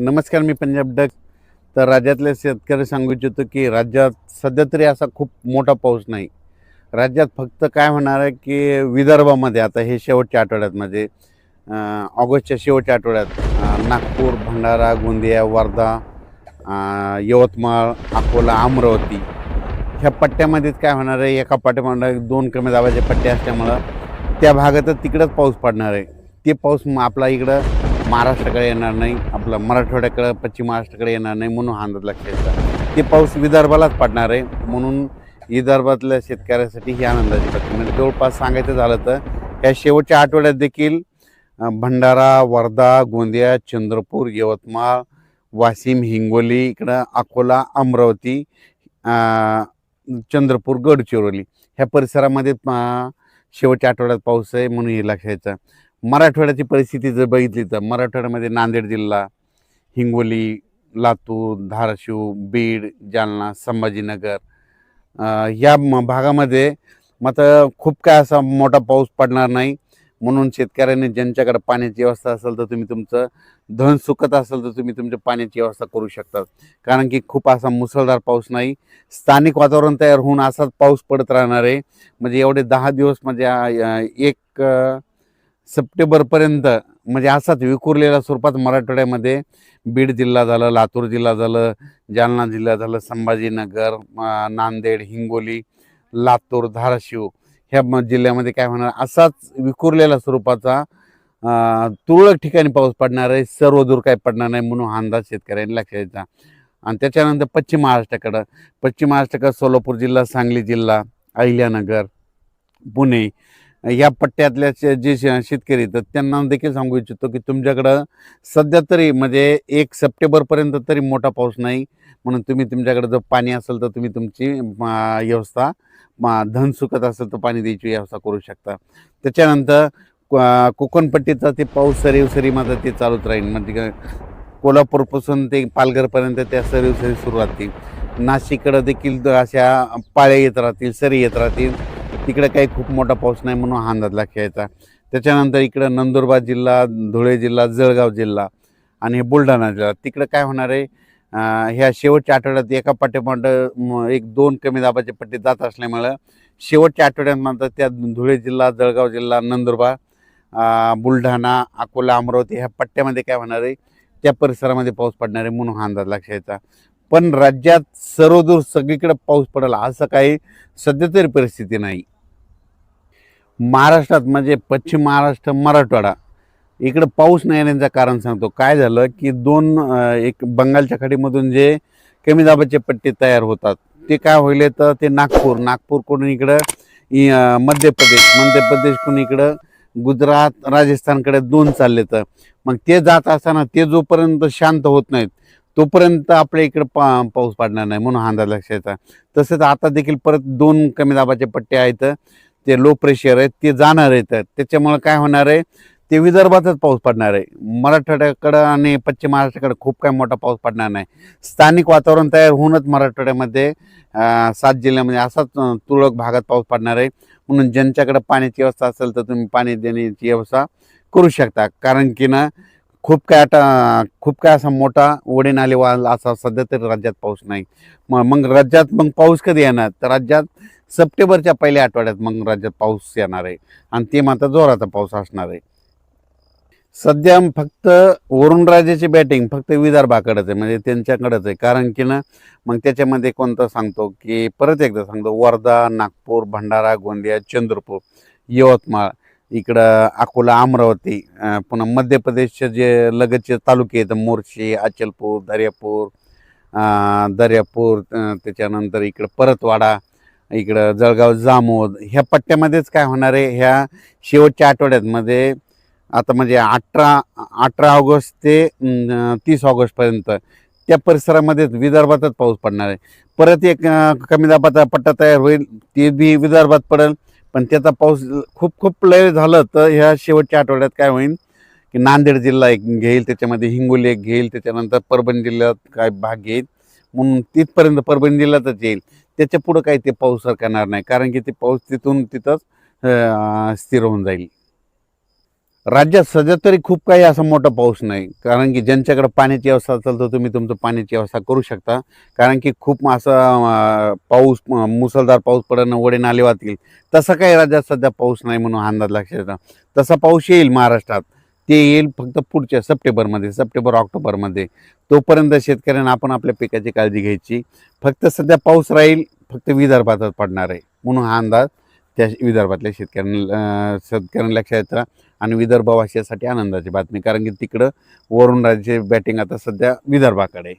नमस्कार, मी पंजाब डक. तर राज्यातले शेतकरी सांगू इच्छितो की राज्यात सध्या तरी असा खूप मोठा पाऊस नाही. राज्यात फक्त काय होणार आहे की विदर्भामध्ये आता हे शेवटच्या आठवड्यात म्हणजे ऑगस्टच्या शेवटच्या आठवड्यात नागपूर, भंडारा, गोंदिया, वर्धा, यवतमाळ, अकोला, अमरावती ह्या पट्ट्यामध्येच काय होणार आहे, एका पाठीमागे दोन कमी दाबाचे पट्टे असल्यामुळं त्या भागातच तिकडंच पाऊस पडणार आहे. ते पाऊस आपला इकडं महाराष्ट्राकडे येणार नाही, आपलं मराठवाड्याकडं पश्चिम महाराष्ट्राकडे येणार नाही, म्हणून हा अंदाज लक्षात घ्यायचा. ते पाऊस विदर्भालाच पडणार आहे, म्हणून विदर्भातल्या शेतकऱ्यासाठी ही आनंदाची बातमी. म्हणजे जवळपास सांगायचं झालं तर या शेवटच्या आठवड्यात देखील भंडारा, वर्धा, गोंदिया, चंद्रपूर, यवतमाळ, वाशिम, हिंगोली, इकडं अकोला, अमरावती, चंद्रपूर, गडचिरोली ह्या परिसरामध्ये शेवटच्या आठवड्यात पाऊस आहे, म्हणून हे लक्षात घ्यायचं. मराठवाड्याची परिस्थिती जर बघितली तर मराठवाड्यामध्ये नांदेड जिल्हा, हिंगोली, लातूर, धाराशिव, बीड, जालना, संभाजीनगर या भागामध्ये मात्र खूप काय असा मोठा पाऊस पडणार नाही. म्हणून शेतकऱ्यांनी ज्यांच्याकडे पाण्याची व्यवस्था असेल तर तुम्ही तुमचं धन सुकत असेल तर तुम्ही तुमच्या पाण्याची व्यवस्था करू शकता. कारण की खूप असा मुसळधार पाऊस नाही, स्थानिक वातावरण तयार होऊन असाच पाऊस पडत राहणार आहे. म्हणजे एवढे 10 दिवस म्हणजे 1 सप्टेंबरपर्यंत म्हणजे असाच विखुरलेल्या स्वरूपात मराठवाड्यामध्ये बीड जिल्हा झालं, लातूर जिल्हा झालं, जालना जिल्हा झालं, संभाजीनगर, नांदेड, हिंगोली, लातूर, धाराशिव ह्या जिल्ह्यामध्ये काय होणार, असाच विखुरलेल्या स्वरूपाचा तुरळक ठिकाणी पाऊस पडणार आहे. सर्वदूर काय पडणार नाही, म्हणून हा अंदाज शेतकऱ्यांनी लक्षात घ्यायचा. आणि त्याच्यानंतर पश्चिम महाराष्ट्राकडं सोलापूर जिल्हा, सांगली जिल्हा, अहिल्यानगर, पुणे या पट्ट्यातल्या जे शेतकरी तर त्यांना देखील सांगू इच्छितो की तुमच्याकडं सध्या तरी म्हणजे 1 सप्टेंबरपर्यंत तरी मोठा पाऊस नाही. म्हणून तुम्ही तुमच्याकडे जर पाणी असेल तर तुम्ही तुमची व्यवस्था धन सुकत असेल तर पाणी द्यायची व्यवस्था करू शकता. त्याच्यानंतर कोकणपट्टीचा ते पाऊस सरी मात्र ते चालूच राहील. म्हणजे कोल्हापूरपासून ते पालघरपर्यंत त्या सरी सुरू राहतील. नाशिककडं देखील अशा पाळ्या येत राहतील, सरी येत राहतील. तिकडे काही खूप मोठा पाऊस नाही, म्हणून हा अंदाज लक्षात घ्यायचा. त्याच्यानंतर इकडं नंदुरबार जिल्हा, धुळे जिल्हा, जळगाव जिल्हा आणि हे बुलढाणा जिल्हा तिकडे काय होणार आहे, ह्या शेवटच्या आठवड्यात एका पाठोपाठ 1-2 कमी दाबाचे पट्टे जात असल्यामुळं शेवटच्या आठवड्यात मात्र त्या धुळे जिल्हा, जळगाव जिल्हा, नंदुरबार, बुलढाणा, अकोला, अमरावती ह्या पट्ट्यामध्ये काय होणार आहे, त्या परिसरामध्ये पाऊस पडणार आहे, म्हणून हा अंदाज लक्षात घ्यायचा. पण राज्यात सर्वदूर सगळीकडे पाऊस पडेल असं काही सध्या तरी परिस्थिती नाही. महाराष्ट्रात म्हणजे पश्चिम महाराष्ट्र, मराठवाडा इकडं पाऊस नाही येण्याचं कारण सांगतो. काय झालं की एक बंगालच्या खाडीमधून जे कमी दाबाचे पट्टे तयार होतात ते काय होईल तर ते नागपूरकडून इकडं मध्य प्रदेशकडून इकडं गुजरात, राजस्थानकडे 2 चालले. तर मग ते जात असताना ते जोपर्यंत शांत होत नाहीत तोपर्यंत आपल्या इकडं पाऊस पडणार नाही, म्हणून हा अंदाज लक्षात येतात. तसेच आता देखील परत 2 कमी दाबाचे पट्टे आहेत, ते लो प्रेशर आहेत, ते जाणार आहेत. त्याच्यामुळे काय होणार आहे, ते विदर्भातच पाऊस पडणार आहे. मराठवाड्याकडं आणि पश्चिम महाराष्ट्राकडे खूप काय मोठा पाऊस पडणार नाही. स्थानिक वातावरण तयार होऊनच मराठवाड्यामध्ये 7 जिल्ह्यामध्ये असाच तुरळक भागात पाऊस पडणार आहे. म्हणून ज्यांच्याकडे पाण्याची व्यवस्था असेल तर तुम्ही पाणी देण्याची व्यवस्था करू शकता. कारण की ना खूप काय असा मोठा ओढे नाले असा सध्या तरी राज्यात पाऊस नाही. मग राज्यात पाऊस कधी येणार तर राज्यात सप्टेंबरच्या पहिल्या आठवड्यात मग राज्यात पाऊस येणार आहे, आणि ते मात्र जोराचा पाऊस असणार आहे. सध्या फक्त वरुणराजाची बॅटिंग फक्त विदर्भाकडेच आहे, म्हणजे त्यांच्याकडेच आहे. कारण की ना मग त्याच्यामध्ये कोणतं सांगतो की परत एकदा सांगतो, वर्धा, नागपूर, भंडारा, गोंदिया, चंद्रपूर, यवतमाळ, इकडं अकोला, अमरावती, पुन्हा मध्य प्रदेशचे जे लगतचे तालुके आहेत मोर्शी, अचलपूर, दर्यापूर, त्याच्यानंतर इकडं परतवाडा, इकडं जळगाव, जामोद ह्या पट्ट्यामध्येच काय होणार आहे, ह्या शेवटच्या आठवड्यात आता म्हणजे 18 ऑगस्ट ते 30 ऑगस्टपर्यंत त्या परिसरामध्येच विदर्भातच पाऊस पडणार आहे. परत एक कमी दाबाचा पट्टा तयार होईल, ते बी विदर्भात पडेल. पण त्याचा पाऊस खूप लय झालं तर ह्या शेवटच्या आठवड्यात काय होईल की नांदेड जिल्हा एक घेईल, त्याच्यामध्ये हिंगोली एक घेईल, त्याच्यानंतर परभणी जिल्ह्यात काय भाग घेईल, म्हणून तिथपर्यंत परभणी जिल्ह्यातच येईल. त्याच्या पुढं काही ते पाऊस सरकणार नाही, कारण की ते पाऊस तिथून तिथंच स्थिर होऊन जाईल. राज्यात सध्या तरी खूप काही असा मोठा पाऊस नाही, कारण की ज्यांच्याकडे पाण्याची व्यवस्था असेल तर तुम्ही तुमचं पाण्याची व्यवस्था करू शकता. कारण की खूप असा पाऊस मुसळधार पाऊस पडणं, ओढे नाले वाहतील, तसा काही राज्यात सध्या पाऊस नाही म्हणून हा अंदाज लक्षात येतो. तसा पाऊस येईल महाराष्ट्रात, ते येईल फक्त पुढच्या सप्टेंबरमध्ये, सप्टेंबर-ऑक्टोबरमध्ये. तोपर्यंत शेतकऱ्यांना आपण आपल्या पिकाची काळजी घ्यायची. फक्त सध्या पाऊस राहील, फक्त विदर्भातच पडणार आहे म्हणून हा अंदाज त्या विदर्भातल्या शेतकऱ्यांना लक्षात येतं. आणि विदर्भवासियासाठी आनंदाची बातमी, कारण की तिकडं वरुण राजाची बॅटिंग आता सध्या विदर्भाकडे आहे.